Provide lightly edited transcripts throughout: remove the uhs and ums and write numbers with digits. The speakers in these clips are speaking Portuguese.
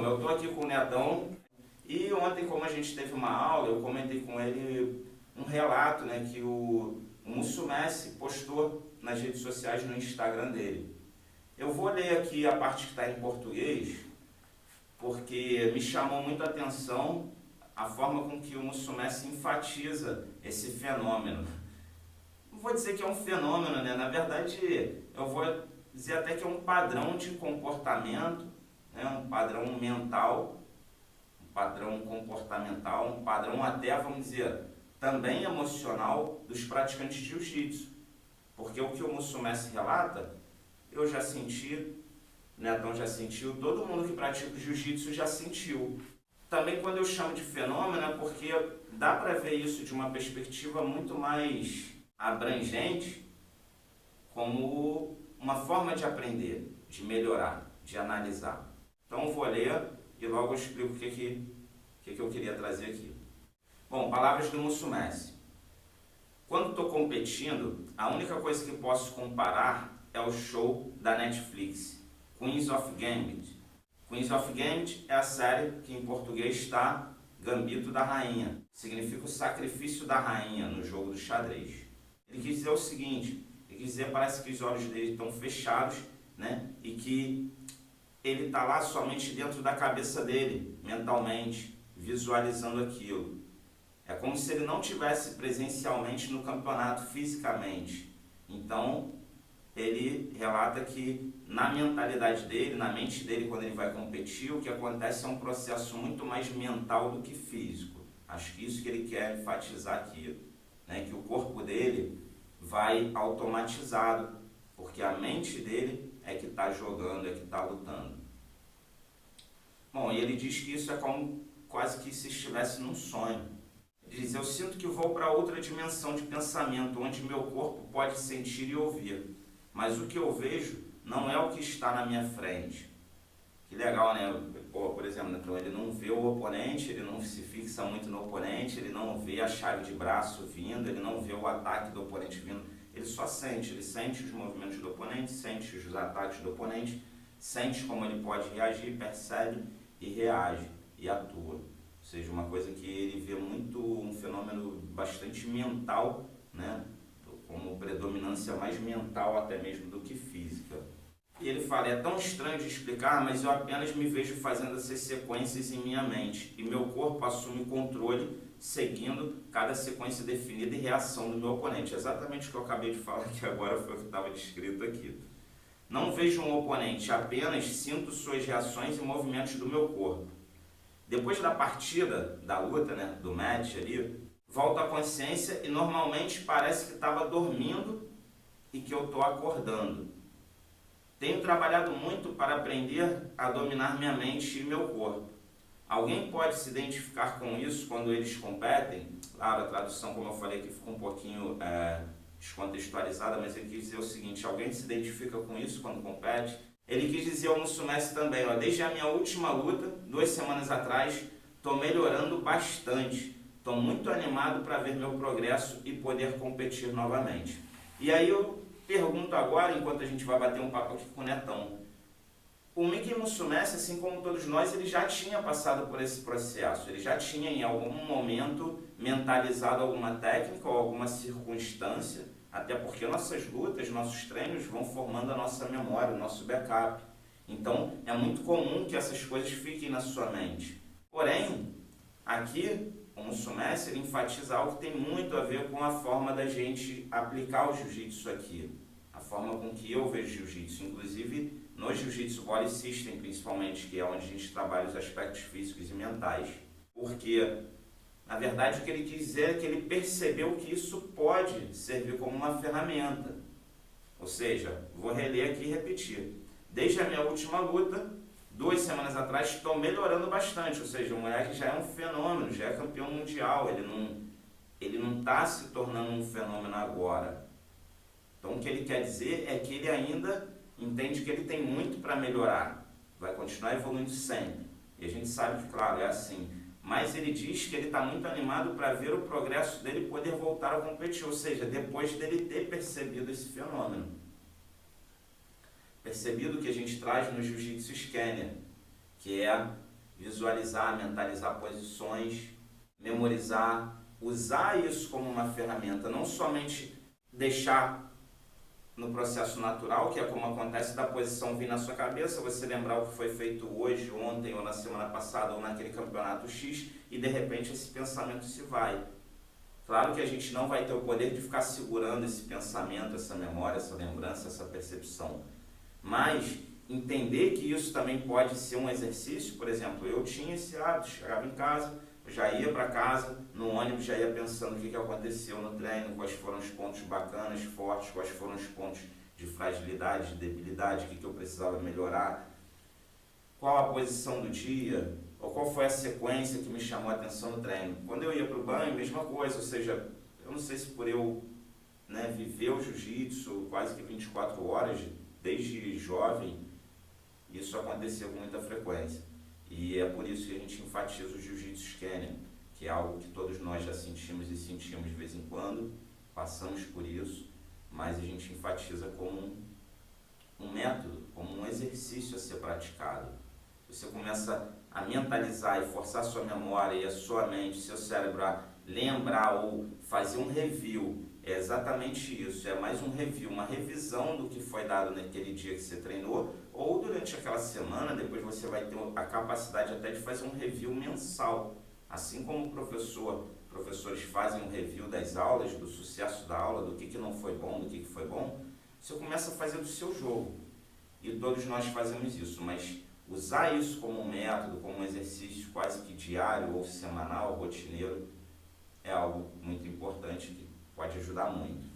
turma, eu estou aqui com o Netão e ontem, como a gente teve uma aula, eu comentei com ele um relato, né, que o Musso Messi postou nas redes sociais no Instagram dele. Eu vou ler aqui a parte que está em português, porque me chamou muito a atenção a forma com que o Musso Messi enfatiza esse fenômeno. Não vou dizer que é um fenômeno, né? Na verdade, eu vou dizer até que é um padrão de comportamento, né? Um padrão mental, um padrão comportamental, um padrão até, vamos dizer, também emocional dos praticantes de jiu-jitsu. Porque o que o Musso Messi relata, eu já senti, o Netão já sentiu, todo mundo que pratica jiu-jitsu já sentiu. Também quando eu chamo de fenômeno é porque dá para ver isso de uma perspectiva muito mais abrangente, como uma forma de aprender, de melhorar, de analisar. Então eu vou ler e logo eu explico o que eu queria trazer aqui. Bom, palavras do Musso Messi. Quando estou competindo, a única coisa que posso comparar é o show da Netflix, Queens of Gambit. Queens of Gambit é a série que em português está Gambito da Rainha. Significa o sacrifício da rainha no jogo do xadrez. Ele quis dizer o seguinte, ele quis dizer, parece que os olhos dele estão fechados, né? E que ele está lá somente dentro da cabeça dele, mentalmente, visualizando aquilo. É como se ele não estivesse presencialmente no campeonato, fisicamente. Então, ele relata que na mentalidade dele, na mente dele, quando ele vai competir, o que acontece é um processo muito mais mental do que físico. Acho que isso que ele quer enfatizar aqui, né? Que o corpo dele vai automatizado, porque a mente dele é que está jogando, é que está lutando. Bom, e ele diz que isso é como quase que se estivesse num sonho. Ele diz, eu sinto que vou para outra dimensão de pensamento, onde meu corpo pode sentir e ouvir, mas o que eu vejo não é o que está na minha frente. Que legal, né? Por exemplo, então ele não vê o oponente, ele não se fixa muito no oponente, ele não vê a chave de braço vindo, ele não vê o ataque do oponente vindo, ele só sente, ele sente os movimentos do oponente, sente os ataques do oponente, sente como ele pode reagir, percebe e reage e atua. Ou seja, uma coisa que ele vê muito, um fenômeno bastante mental, né? Como predominância mais mental até mesmo do que física. E ele fala, é tão estranho de explicar, mas eu apenas me vejo fazendo essas sequências em minha mente, e meu corpo assume controle, seguindo cada sequência definida e reação do meu oponente. Exatamente o que eu acabei de falar aqui agora foi o que estava descrito aqui. Não vejo um oponente, apenas sinto suas reações e movimentos do meu corpo. Depois da partida, da luta, né, do match ali, volto à consciência e normalmente parece que estava dormindo e que eu estou acordando. Tenho trabalhado muito para aprender a dominar minha mente e meu corpo. Alguém pode se identificar com isso quando eles competem? Claro, a tradução, como eu falei aqui, ficou um pouquinho descontextualizada, mas ele quis dizer o seguinte, alguém se identifica com isso quando compete? Ele quis dizer ao Musso Messi também, ó, desde a minha última luta, 2 semanas atrás, estou melhorando bastante. Estou muito animado para ver meu progresso e poder competir novamente. E aí eu pergunto agora, enquanto a gente vai bater um papo aqui com o Netão, o Mickey Musso Messi, assim como todos nós, ele já tinha passado por esse processo, ele já tinha em algum momento mentalizado alguma técnica ou alguma circunstância, até porque nossas lutas, nossos treinos vão formando a nossa memória, o nosso backup. Então é muito comum que essas coisas fiquem na sua mente. Porém, aqui o Musso Messi ele enfatiza algo que tem muito a ver com a forma da gente aplicar o jiu-jitsu aqui, a forma com que eu vejo jiu-jitsu, inclusive no Jiu-Jitsu Body System principalmente, que é onde a gente trabalha os aspectos físicos e mentais, porque na verdade o que ele quis dizer é que ele percebeu que isso pode servir como uma ferramenta. Ou seja, vou reler aqui e repetir, desde a minha última luta, 2 semanas atrás, estou melhorando bastante, ou seja, o moleque já é um fenômeno, já é campeão mundial, ele não está se tornando um fenômeno agora. Então o que ele quer dizer é que ele ainda entende que ele tem muito para melhorar, vai continuar evoluindo sempre. E a gente sabe que, claro, é assim, mas ele diz que ele está muito animado para ver o progresso dele poder voltar a competir, ou seja, depois dele ter percebido esse fenômeno. Percebido que a gente traz no Jiu-Jitsu Scanner, que é visualizar, mentalizar posições, memorizar, usar isso como uma ferramenta, não somente deixar no processo natural, que é como acontece da posição vir na sua cabeça, você lembrar o que foi feito hoje, ontem, ou na semana passada, ou naquele campeonato X, e de repente esse pensamento se vai. Claro que a gente não vai ter o poder de ficar segurando esse pensamento, essa memória, essa lembrança, essa percepção, mas entender que isso também pode ser um exercício. Por exemplo, eu tinha esse hábito, chegava em casa, eu já ia para casa, no ônibus já ia pensando o que aconteceu no treino, quais foram os pontos bacanas, fortes, quais foram os pontos de fragilidade, de debilidade, o que eu precisava melhorar, qual a posição do dia, ou qual foi a sequência que me chamou a atenção no treino. Quando eu ia para o banho, mesma coisa, ou seja, eu não sei se por eu viver o jiu-jitsu quase que 24 horas, desde jovem, isso acontecia com muita frequência. E é por isso que a gente enfatiza o jiu-jitsu Scania, que é algo que todos nós já sentimos e sentimos de vez em quando, passamos por isso, mas a gente enfatiza como um método, como um exercício a ser praticado. Você começa a mentalizar e forçar a sua memória e a sua mente, seu cérebro a lembrar ou fazer um review. É exatamente isso, é mais um review, uma revisão do que foi dado naquele dia que você treinou, ou durante aquela semana, depois você vai ter a capacidade até de fazer um review mensal. Assim como professores fazem um review das aulas, do sucesso da aula, do que não foi bom, do que foi bom, você começa a fazer do seu jogo. E todos nós fazemos isso, mas usar isso como um método, como um exercício quase que diário ou semanal, rotineiro, é algo muito importante que pode ajudar muito.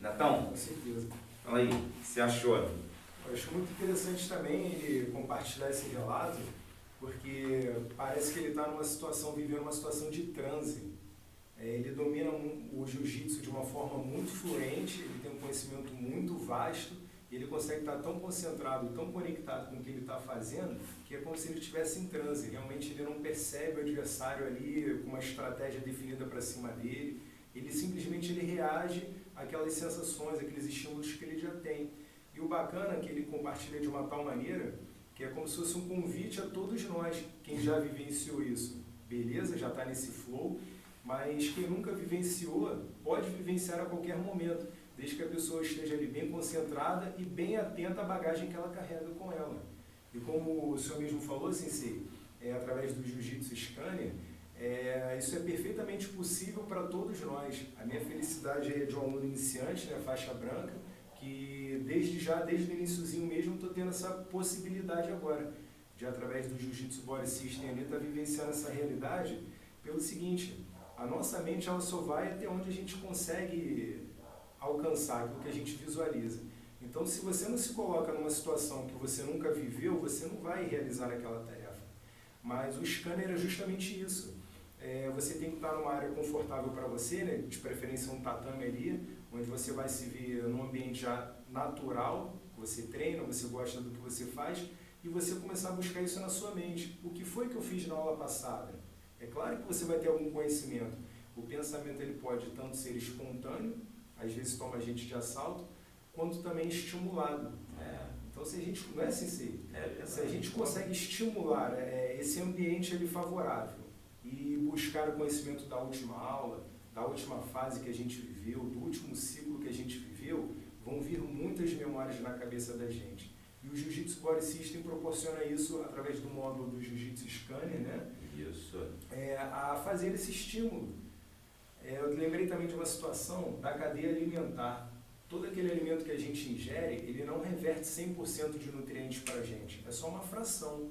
Netão? Com certeza. Fala aí, o que você achou? Eu acho muito interessante também ele compartilhar esse relato, porque parece que ele está vivendo uma situação de transe. Ele domina o jiu-jitsu de uma forma muito fluente, ele tem um conhecimento muito vasto, e ele consegue estar tão concentrado, tão conectado com o que ele está fazendo, que é como se ele estivesse em transe. Realmente ele não percebe o adversário ali com uma estratégia definida para cima dele, ele simplesmente reage àquelas sensações, àqueles estímulos que ele já tem. E o bacana é que ele compartilha de uma tal maneira que é como se fosse um convite a todos nós, quem já vivenciou isso. Beleza, já está nesse flow, mas quem nunca vivenciou pode vivenciar a qualquer momento, desde que a pessoa esteja ali bem concentrada e bem atenta à bagagem que ela carrega com ela. E como o senhor mesmo falou, Sensei, através do Jiu-Jitsu Scania, isso é perfeitamente possível para todos nós. A minha felicidade é de um aluno iniciante, faixa branca, que desde o iniciozinho mesmo estou tendo essa possibilidade agora, de através do Jiu-Jitsu Body System ali, estar vivenciando essa realidade pelo seguinte: a nossa mente ela só vai até onde a gente consegue alcançar, aquilo que a gente visualiza. Então, se você não se coloca numa situação que você nunca viveu, você não vai realizar aquela tarefa. Mas o Scania é justamente isso. Você tem que estar numa área confortável para você, de preferência um tatame ali, onde você vai se ver num ambiente já natural, você treina, você gosta do que você faz, e você começar a buscar isso na sua mente. O que foi que eu fiz na aula passada? É claro que você vai ter algum conhecimento. O pensamento ele pode tanto ser espontâneo, às vezes toma a gente de assalto, quanto também estimulado. Então, se a gente não é assim, se a gente consegue estimular esse ambiente ali favorável e buscar o conhecimento da última aula, da última fase que a gente viveu, do último ciclo que a gente viveu, vão vir muitas memórias na cabeça da gente. E o Jiu-Jitsu Body System proporciona isso através do módulo do Jiu-Jitsu Scania, Isso. A fazer esse estímulo. Eu lembrei também de uma situação da cadeia alimentar. Todo aquele alimento que a gente ingere, ele não reverte 100% de nutrientes para a gente. É só uma fração.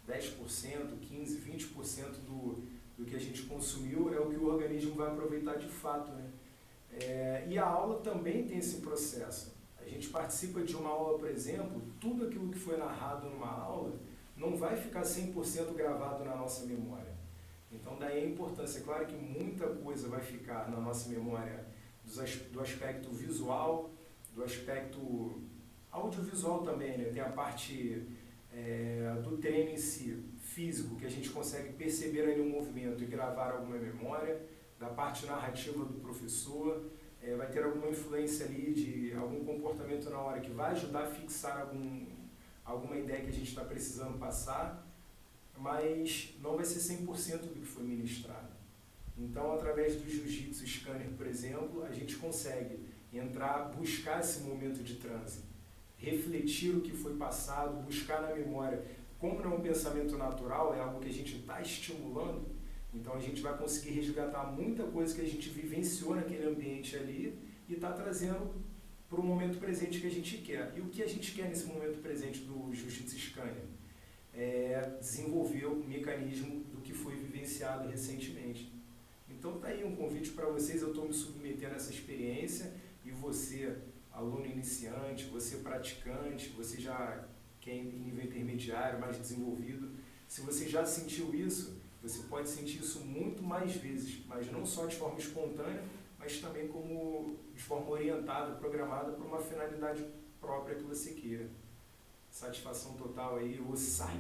10%, 15%, 20% do que a gente consumiu é o que o organismo vai aproveitar de fato. E a aula também tem esse processo. A gente participa de uma aula, por exemplo, tudo aquilo que foi narrado numa aula não vai ficar 100% gravado na nossa memória. Então, daí a importância. É claro que muita coisa vai ficar na nossa memória do aspecto visual, do aspecto audiovisual também, Tem a parte do treino em si, físico, que a gente consegue perceber ali um movimento e gravar alguma memória, da parte narrativa do professor, vai ter alguma influência ali de algum comportamento na hora que vai ajudar a fixar alguma ideia que a gente está precisando passar. mas não vai ser 100% do que foi ministrado. Então, através do Jiu-Jitsu Scanner, por exemplo, a gente consegue entrar, buscar esse momento de transe, refletir o que foi passado, buscar na memória. Como não é um pensamento natural, é algo que a gente está estimulando, então a gente vai conseguir resgatar muita coisa que a gente vivenciou naquele ambiente ali e está trazendo para o momento presente que a gente quer. E o que a gente quer nesse momento presente do Jiu-Jitsu Scanner? É desenvolver o mecanismo do que foi vivenciado recentemente. Então tá aí um convite para vocês, eu estou me submetendo a essa experiência e você, aluno iniciante, você praticante, você já que é em nível intermediário, mais desenvolvido, se você já sentiu isso, você pode sentir isso muito mais vezes, mas não só de forma espontânea, mas também como de forma orientada, programada para uma finalidade própria que você queira. Satisfação total aí, o sai.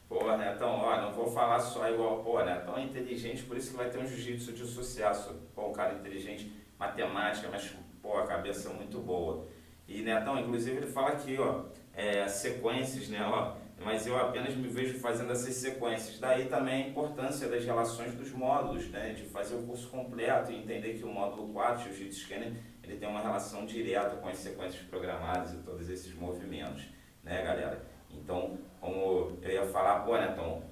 Pô, Netão, ó, não vou falar só igual, pô, Netão é inteligente, por isso que vai ter um jiu-jitsu de sucesso. Pô, um cara inteligente, matemática, mas, pô, a cabeça muito boa. E, Netão, inclusive, ele fala aqui, ó, sequências, né, ó, mas eu apenas me vejo fazendo essas sequências. Daí também a importância das relações dos módulos, né, de fazer o curso completo e entender que o módulo 4, Jiu-Jitsu Scanner, ele tem uma relação direta com as sequências programadas e todos esses movimentos, né, galera? Então, como eu ia falar, pô, Netão,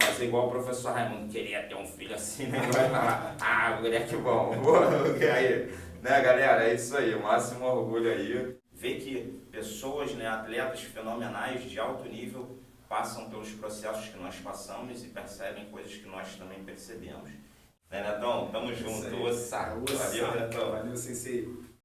fazer igual o professor Raimundo, queria ter um filho assim, né? Vai falar, moleque bom, aí, né, galera? É isso aí, o máximo orgulho aí. Ver que pessoas, né, atletas fenomenais de alto nível passam pelos processos que nós passamos e percebem coisas que nós também percebemos. Né, Netão? Tamo junto. Valeu, Netão. Valeu, Sensei.